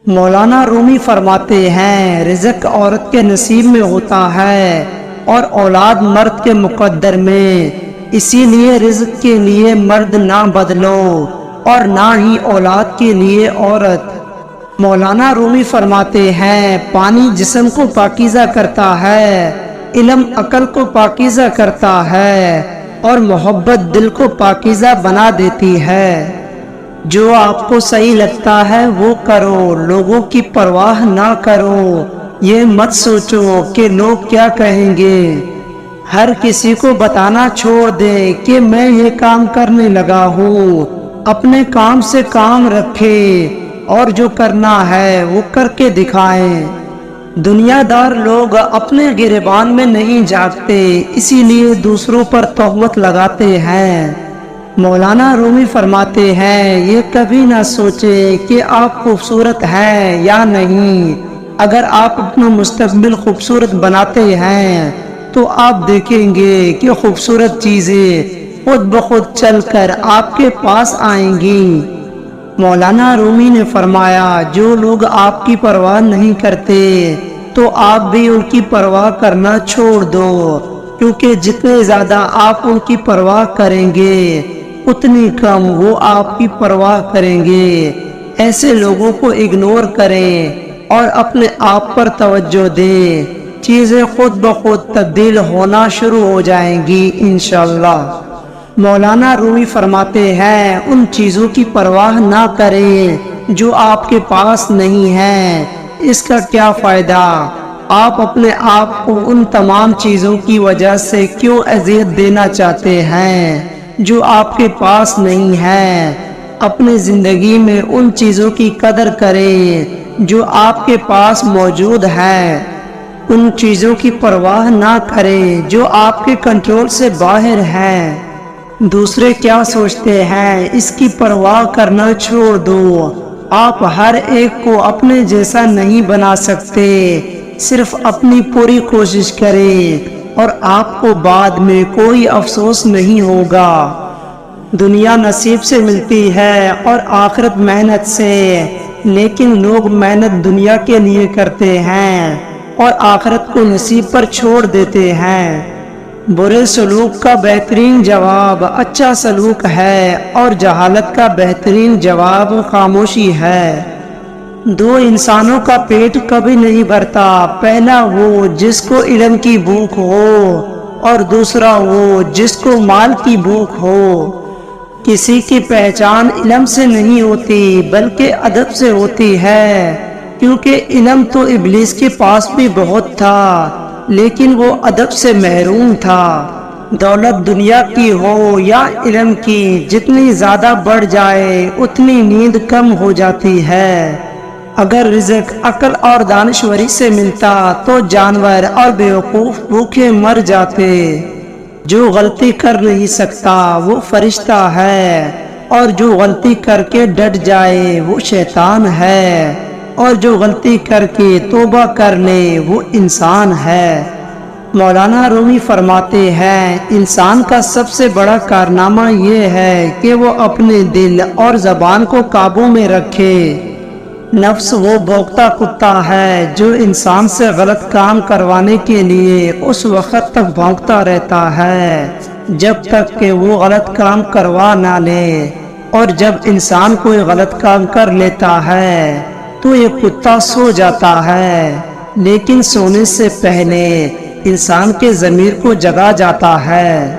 مولانا رومی فرماتے ہیں رزق عورت کے نصیب میں ہوتا ہے اور اولاد مرد کے مقدر میں، اسی لیے رزق کے لیے مرد نہ بدلو اور نہ ہی اولاد کے لیے عورت۔ مولانا رومی فرماتے ہیں پانی جسم کو پاکیزہ کرتا ہے، علم عقل کو پاکیزہ کرتا ہے اور محبت دل کو پاکیزہ بنا دیتی ہے۔ جو آپ کو صحیح لگتا ہے وہ کرو، لوگوں کی پرواہ نہ کرو، یہ مت سوچو کہ لوگ کیا کہیں گے۔ ہر کسی کو بتانا چھوڑ دے کہ میں یہ کام کرنے لگا ہوں، اپنے کام سے کام رکھے اور جو کرنا ہے وہ کر کے دکھائیں۔ دنیا دار لوگ اپنے گریبان میں نہیں جھانکتے، اسی لیے دوسروں پر تہمت لگاتے ہیں۔ مولانا رومی فرماتے ہیں یہ کبھی نہ سوچے کہ آپ خوبصورت ہیں یا نہیں، اگر آپ اپنا مستقبل خوبصورت بناتے ہیں تو آپ دیکھیں گے کہ خوبصورت چیزیں خود بخود چل کر آپ کے پاس آئیں گی۔ مولانا رومی نے فرمایا جو لوگ آپ کی پرواہ نہیں کرتے تو آپ بھی ان کی پرواہ کرنا چھوڑ دو، کیونکہ جتنے زیادہ آپ ان کی پرواہ کریں گے اتنی کم وہ آپ کی پرواہ کریں گے۔ ایسے لوگوں کو اگنور کریں اور اپنے آپ پر توجہ دیں، چیزیں خود بخود تبدیل ہونا شروع ہو جائیں گی انشاءاللہ۔ مولانا رومی فرماتے ہیں ان چیزوں کی پرواہ نہ کریں جو آپ کے پاس نہیں ہیں، اس کا کیا فائدہ؟ آپ اپنے آپ کو ان تمام چیزوں کی وجہ سے کیوں اذیت دینا چاہتے ہیں جو آپ کے پاس نہیں ہے؟ اپنی زندگی میں ان چیزوں کی قدر کریں جو آپ کے پاس موجود ہے، ان چیزوں کی پرواہ نہ کریں جو آپ کے کنٹرول سے باہر ہیں۔ دوسرے کیا سوچتے ہیں اس کی پرواہ کرنا چھوڑ دو، آپ ہر ایک کو اپنے جیسا نہیں بنا سکتے، صرف اپنی پوری کوشش کریں اور آپ کو بعد میں کوئی افسوس نہیں ہوگا۔ دنیا نصیب سے ملتی ہے اور آخرت محنت سے، لیکن لوگ محنت دنیا کے لیے کرتے ہیں اور آخرت کو نصیب پر چھوڑ دیتے ہیں۔ برے سلوک کا بہترین جواب اچھا سلوک ہے اور جہالت کا بہترین جواب خاموشی ہے۔ دو انسانوں کا پیٹ کبھی نہیں بھرتا، پہلا وہ جس کو علم کی بھوک ہو اور دوسرا وہ جس کو مال کی بھوک ہو۔ کسی کی پہچان علم سے نہیں ہوتی بلکہ ادب سے ہوتی ہے، کیونکہ علم تو ابلیس کے پاس بھی بہت تھا لیکن وہ ادب سے محروم تھا۔ دولت دنیا کی ہو یا علم کی، جتنی زیادہ بڑھ جائے اتنی نیند کم ہو جاتی ہے۔ اگر رزق عقل اور دانشوری سے ملتا تو جانور اور بیوقوف بھوکے مر جاتے۔ جو غلطی کر نہیں سکتا وہ فرشتہ ہے اور جو غلطی کر کے ڈٹ جائے وہ شیطان ہے، اور جو غلطی کر کے توبہ کر لے وہ انسان ہے۔ مولانا رومی فرماتے ہیں انسان کا سب سے بڑا کارنامہ یہ ہے کہ وہ اپنے دل اور زبان کو قابو میں رکھے۔ نفس وہ بھونکتا کتا ہے جو انسان سے غلط کام کروانے کے لیے اس وقت تک بھونکتا رہتا ہے جب تک کہ وہ غلط کام کروا نہ لے، اور جب انسان کوئی غلط کام کر لیتا ہے تو یہ کتا سو جاتا ہے، لیکن سونے سے پہلے انسان کے ضمیر کو جگا جاتا ہے۔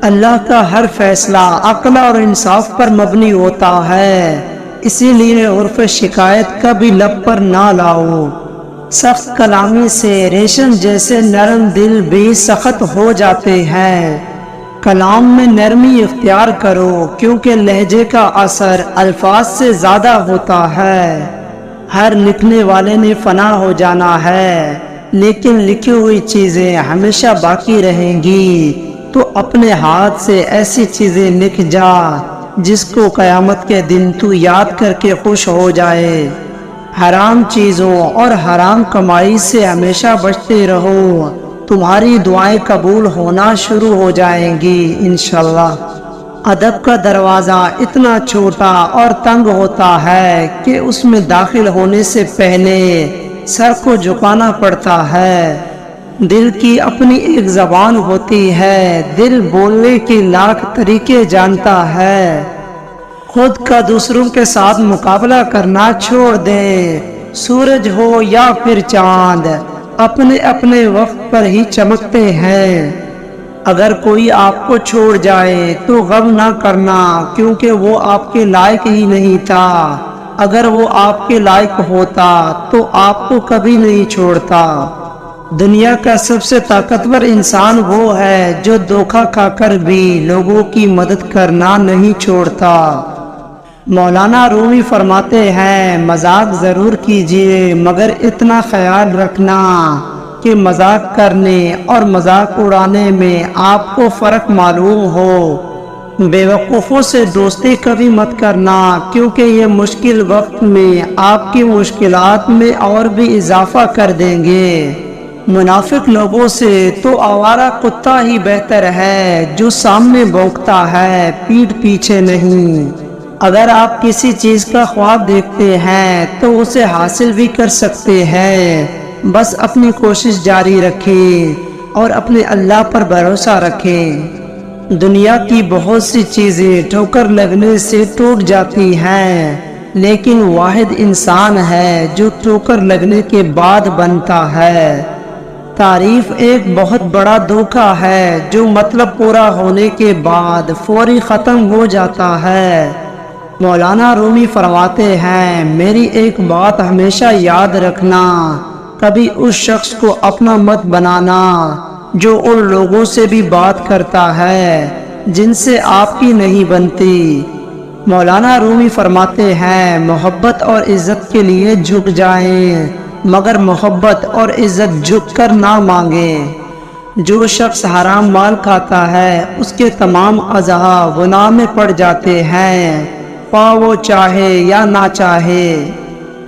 اللہ کا ہر فیصلہ عقل اور انصاف پر مبنی ہوتا ہے، اسی لیے عرف شکایت کبھی لب پر نہ لاؤ۔ سخت کلامی سے ریشم جیسے نرم دل بھی سخت ہو جاتے ہیں۔ کلام میں نرمی اختیار کرو، کیونکہ لہجے کا اثر الفاظ سے زیادہ ہوتا ہے۔ ہر لکھنے والے نے فنا ہو جانا ہے، لیکن لکھی ہوئی چیزیں ہمیشہ باقی رہیں گی، تو اپنے ہاتھ سے ایسی چیزیں لکھ جا جس کو قیامت کے دن تو یاد کر کے خوش ہو جائے۔ حرام چیزوں اور حرام کمائی سے ہمیشہ بچتے رہو، تمہاری دعائیں قبول ہونا شروع ہو جائیں گی انشاءاللہ۔ ادب کا دروازہ اتنا چھوٹا اور تنگ ہوتا ہے کہ اس میں داخل ہونے سے پہلے سر کو جھکانا پڑتا ہے۔ دل کی اپنی ایک زبان ہوتی ہے، دل بولنے کے لاکھ طریقے جانتا ہے۔ خود کا دوسروں کے ساتھ مقابلہ کرنا چھوڑ دے، سورج ہو یا پھر چاند اپنے اپنے وقت پر ہی چمکتے ہیں۔ اگر کوئی آپ کو چھوڑ جائے تو غم نہ کرنا، کیونکہ وہ آپ کے لائق ہی نہیں تھا۔ اگر وہ آپ کے لائق ہوتا تو آپ کو کبھی نہیں چھوڑتا۔ دنیا کا سب سے طاقتور انسان وہ ہے جو دھوکہ کھا کر بھی لوگوں کی مدد کرنا نہیں چھوڑتا۔ مولانا رومی فرماتے ہیں، مذاق ضرور کیجیے مگر اتنا خیال رکھنا کہ مذاق کرنے اور مذاق اڑانے میں آپ کو فرق معلوم ہو۔ بے وقوفوں سے دوستی کبھی مت کرنا، کیونکہ یہ مشکل وقت میں آپ کی مشکلات میں اور بھی اضافہ کر دیں گے۔ منافق لوگوں سے تو آوارہ کتا ہی بہتر ہے جو سامنے بھونکتا ہے، پیٹھ پیچھے نہیں۔ اگر آپ کسی چیز کا خواب دیکھتے ہیں تو اسے حاصل بھی کر سکتے ہیں، بس اپنی کوشش جاری رکھیں اور اپنے اللہ پر بھروسہ رکھیں۔ دنیا کی بہت سی چیزیں ٹھوکر لگنے سے ٹوٹ جاتی ہیں، لیکن واحد انسان ہے جو ٹھوکر لگنے کے بعد بنتا ہے۔ تعریف ایک بہت بڑا دھوکہ ہے جو مطلب پورا ہونے کے بعد فوری ختم ہو جاتا ہے۔ مولانا رومی فرماتے ہیں، میری ایک بات ہمیشہ یاد رکھنا، کبھی اس شخص کو اپنا مت بنانا جو ان لوگوں سے بھی بات کرتا ہے جن سے آپ کی نہیں بنتی۔ مولانا رومی فرماتے ہیں، محبت اور عزت کے لیے جھک جائیں مگر محبت اور عزت جھک کر نہ مانگیں۔ جو شخص حرام مال کھاتا ہے اس کے تمام اعضاء گناہ میں پڑ جاتے ہیں، خواہ وہ چاہے یا نہ چاہے۔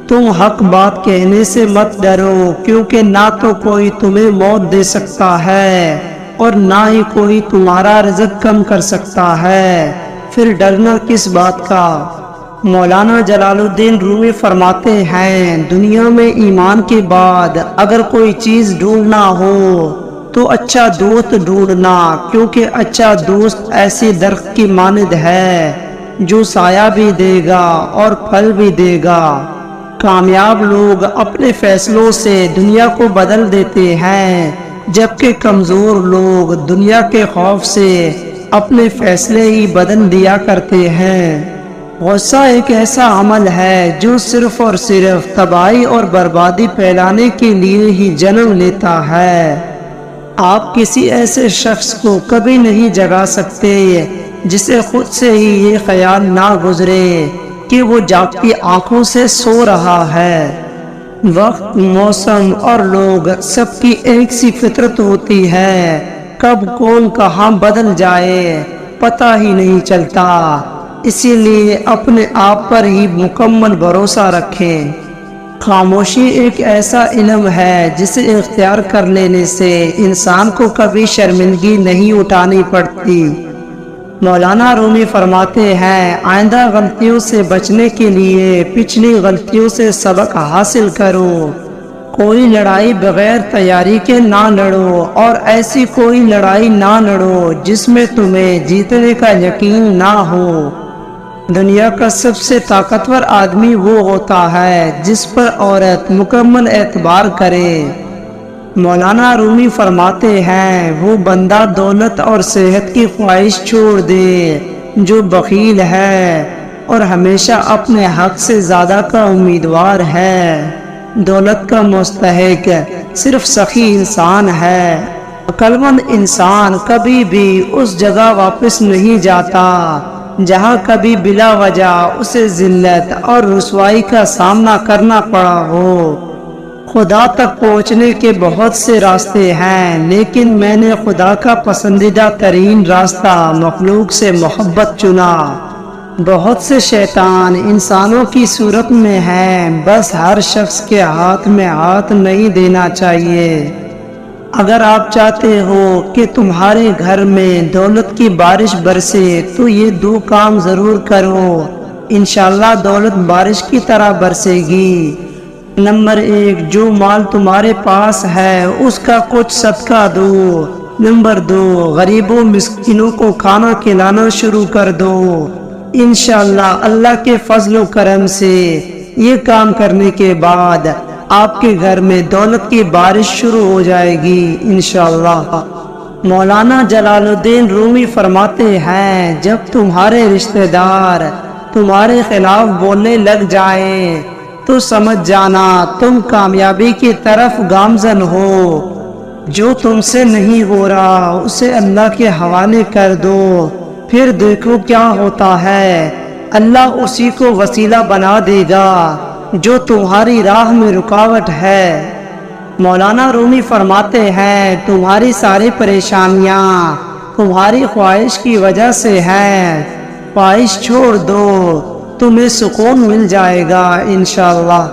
تم حق بات کہنے سے مت ڈرو، کیونکہ نہ تو کوئی تمہیں موت دے سکتا ہے اور نہ ہی کوئی تمہارا رزق کم کر سکتا ہے، پھر ڈرنا کس بات کا۔ مولانا جلال الدین رومی فرماتے ہیں، دنیا میں ایمان کے بعد اگر کوئی چیز ڈھونڈنا ہو تو اچھا دوست ڈھونڈنا، کیونکہ اچھا دوست ایسی درخت کی مانند ہے جو سایہ بھی دے گا اور پھل بھی دے گا۔ کامیاب لوگ اپنے فیصلوں سے دنیا کو بدل دیتے ہیں، جبکہ کمزور لوگ دنیا کے خوف سے اپنے فیصلے ہی بدل دیا کرتے ہیں۔ غصہ ایک ایسا عمل ہے جو صرف اور صرف تباہی اور بربادی پھیلانے کے لیے ہی جنم لیتا ہے۔ آپ کسی ایسے شخص کو کبھی نہیں جگا سکتے جسے خود سے ہی یہ خیال نہ گزرے کہ وہ جاگتی آنکھوں سے سو رہا ہے۔ وقت، موسم اور لوگ سب کی ایک سی فطرت ہوتی ہے، کب کون کہاں بدل جائے پتہ ہی نہیں چلتا، اسی لیے اپنے آپ پر ہی مکمل بھروسہ رکھیں۔ خاموشی ایک ایسا علم ہے جسے اختیار کر لینے سے انسان کو کبھی شرمندگی نہیں اٹھانی پڑتی۔ مولانا رومی فرماتے ہیں، آئندہ غلطیوں سے بچنے کے لیے پچھلی غلطیوں سے سبق حاصل کرو۔ کوئی لڑائی بغیر تیاری کے نہ لڑو، اور ایسی کوئی لڑائی نہ لڑو جس میں تمہیں جیتنے کا یقین نہ ہو۔ دنیا کا سب سے طاقتور آدمی وہ ہوتا ہے جس پر عورت مکمل اعتبار کرے۔ مولانا رومی فرماتے ہیں، وہ بندہ دولت اور صحت کی خواہش چھوڑ دے جو بخیل ہے اور ہمیشہ اپنے حق سے زیادہ کا امیدوار ہے۔ دولت کا مستحق صرف سخی انسان ہے۔ عقل مند انسان کبھی بھی اس جگہ واپس نہیں جاتا جہاں کبھی بلا وجہ اسے ذلت اور رسوائی کا سامنا کرنا پڑا ہو۔ خدا تک پہنچنے کے بہت سے راستے ہیں، لیکن میں نے خدا کا پسندیدہ ترین راستہ مخلوق سے محبت چنا۔ بہت سے شیطان انسانوں کی صورت میں ہیں، بس ہر شخص کے ہاتھ میں ہاتھ نہیں دینا چاہیے۔ اگر آپ چاہتے ہو کہ تمہارے گھر میں دولت کی بارش برسے تو یہ دو کام ضرور کرو، انشاءاللہ دولت بارش کی طرح برسے گی۔ نمبر 1، جو مال تمہارے پاس ہے اس کا کچھ صدقہ دو۔ نمبر 2، غریبوں مسکینوں کو کھانا کھلانا شروع کر دو۔ انشاءاللہ اللہ کے فضل و کرم سے یہ کام کرنے کے بعد آپ کے گھر میں دولت کی بارش شروع ہو جائے گی انشاءاللہ۔ مولانا جلال الدین رومی فرماتے ہیں، جب تمہارے رشتہ دار تمہارے خلاف بولنے لگ جائیں تو سمجھ جانا تم کامیابی کی طرف گامزن ہو۔ جو تم سے نہیں ہو رہا اسے اللہ کے حوالے کر دو، پھر دیکھو کیا ہوتا ہے، اللہ اسی کو وسیلہ بنا دے گا جو تمہاری راہ میں رکاوٹ ہے۔ مولانا رومی فرماتے ہیں، تمہاری ساری پریشانیاں تمہاری خواہش کی وجہ سے ہیں، خواہش چھوڑ دو، تمہیں سکون مل جائے گا انشاءاللہ۔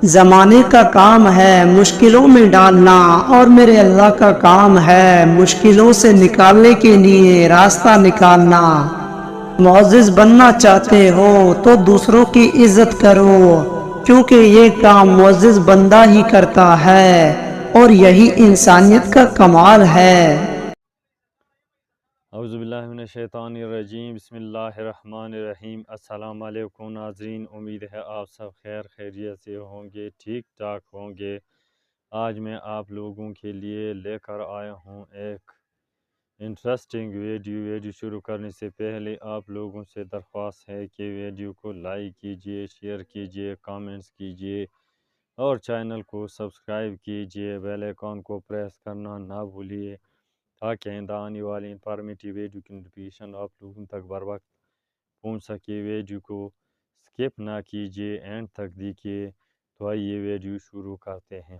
زمانے کا کام ہے مشکلوں میں ڈالنا اور میرے اللہ کا کام ہے مشکلوں سے نکالنے کے لیے راستہ نکالنا۔ معزز بننا چاہتے ہو تو دوسروں کی عزت کرو، کیونکہ یہ کام معزز بندہ ہی کرتا ہے اور یہی انسانیت کا کمال ہے۔ اعوذ باللہ من الشیطان الرجیم، بسم اللہ الرحمن الرحیم۔ السلام علیکم ناظرین، امید ہے آپ سب خیر خیریت سے ہوں گے، ٹھیک ٹھاک ہوں گے۔ آج میں آپ لوگوں کے لیے لے کر آیا ہوں ایک انٹرسٹنگ ویڈیو شروع کرنے سے پہلے آپ لوگوں سے درخواست ہے کہ ویڈیو کو لائک کیجئے، شیئر کیجئے، کامنٹس کیجئے اور چینل کو سبسکرائب کیجئے، بیل آئیکن کو پریس کرنا نہ بھولیے تاکہ آئندہ آنے والی انفارمیٹیو ویڈیو کی نوٹیفیکیشن آپ لوگوں تک بر وقت پہنچ سکے۔ ویڈیو کو سکپ نہ کیجئے، اینڈ تک دیکھیے۔ تو آئیے ویڈیو شروع کرتے ہیں۔